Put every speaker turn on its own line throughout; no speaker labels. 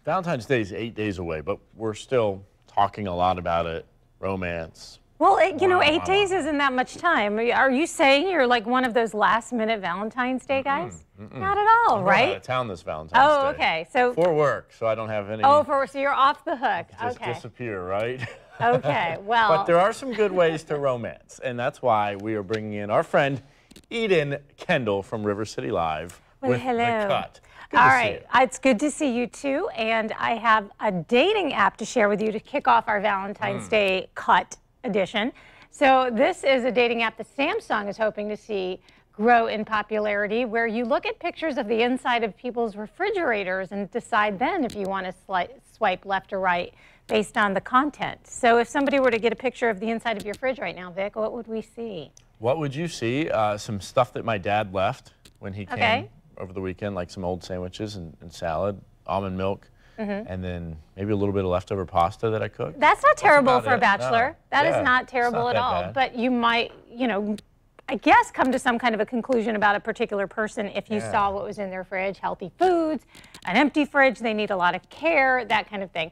Valentine's Day is 8 days away, but we're still talking a lot about it. Romance.
Well, you know, 8 days isn't that much time. Are you saying you're like one of those last-minute Valentine's Day guys? Not at all,
I'm
right?
going out of town this Valentine's Day.
Oh, okay. So
for work, so I don't have any.
Oh, so you're off the hook.
Just
Okay.
disappear, right?
Okay. Well.
But there are some good ways to romance, and that's why we are bringing in our friend Eden Kendall from River City Live with
hello.
The Cut. Good
All
to see
right,
you.
it's good to see you too, and I have a dating app to share with you to kick off our Valentine's Day Cut edition. So this is a dating app that Samsung is hoping to see grow in popularity, where you look at pictures of the inside of people's refrigerators and decide then if you want to swipe left or right based on the content. So if somebody were to get a picture of the inside of your fridge right now, Vic, what would we see?
What would you see? Some stuff that my dad left when he came over the weekend, like some old sandwiches and salad, almond milk, and then maybe a little bit of leftover pasta that I cooked.
That's not terrible for a bachelor.
No.
That is not terrible at all.
Bad.
But you might, you know, I guess come to some kind of a conclusion about a particular person if you saw what was in their fridge, healthy foods, an empty fridge, they need a lot of care, that kind of thing.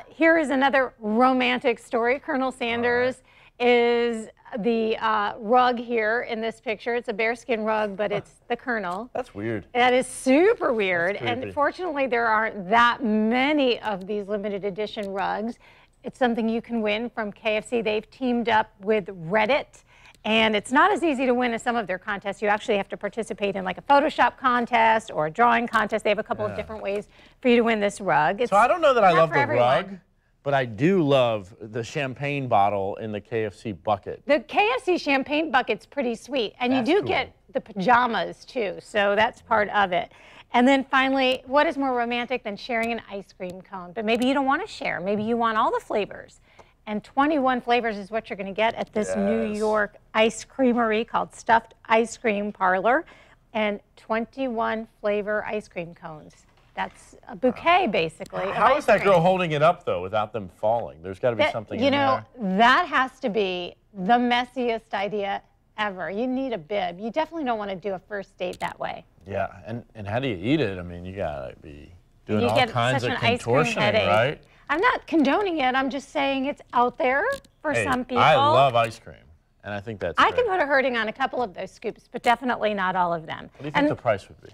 Here is another romantic story. Colonel Sanders is the rug here in this picture. It's a bearskin rug, but it's the Colonel.
That's weird.
That is super weird.
That's creepy.
And fortunately, there aren't that many of these limited edition rugs. It's something you can win from KFC. They've teamed up with Reddit. And it's not as easy to win as some of their contests. You actually have to participate in like a Photoshop contest or a drawing contest. They have a couple of different ways for you to win this rug. It's
so I don't know that I love the
everyone.
rug, but I do love the champagne bottle in the KFC bucket.
The KFC champagne bucket's pretty sweet. And
That's
you do
cool.
get the pajamas too, so that's part of it. And then finally, what is more romantic than sharing an ice cream cone? But maybe you don't want to share. Maybe you want all the flavors. And 21 flavors is what you're going to get at this New York ice creamery called Stuffed Ice Cream Parlor. And 21 flavor ice cream cones. That's a bouquet, basically.
How is that girl holding it up, though, without them falling? There's got to be something in there.
You know, that has to be the messiest idea ever. You need a bib. You definitely don't want to do a first date that way.
Yeah, and how do you eat it? I mean, you got to be doing
You
all
get
kinds
such
of
an ice cream
contortioning,
headache.
right?
I'm not condoning it. I'm just saying it's out there for some people.
I love ice cream, and I think that's
I can put a hurting on a couple of those scoops, but definitely not all of them.
What do you think the price would be?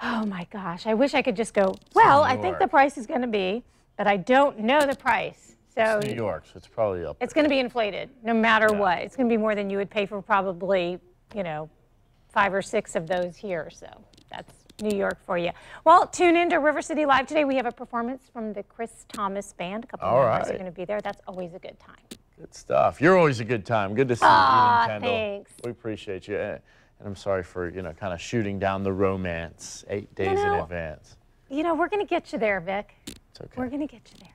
Oh my gosh, I wish I could just go, well, I think the price is going to be, but I don't know the price. So
It's New York, so it's probably up there.
It's going to be inflated no matter what. It's going to be more than you would pay for probably, you know, 5 or 6 of those here. So that's New York for you. Well, tune in to River City Live today. We have a performance from the Chris Thomas Band. A couple of members are going to be there. That's always a good time.
Good stuff. You're always a good time. Good to see you, Eden Kendall.
Thanks.
We appreciate you. And I'm sorry for, you know, kind of shooting down the romance 8 days in advance.
You know, we're going to get you there, Vic.
It's okay.
We're going to get you there.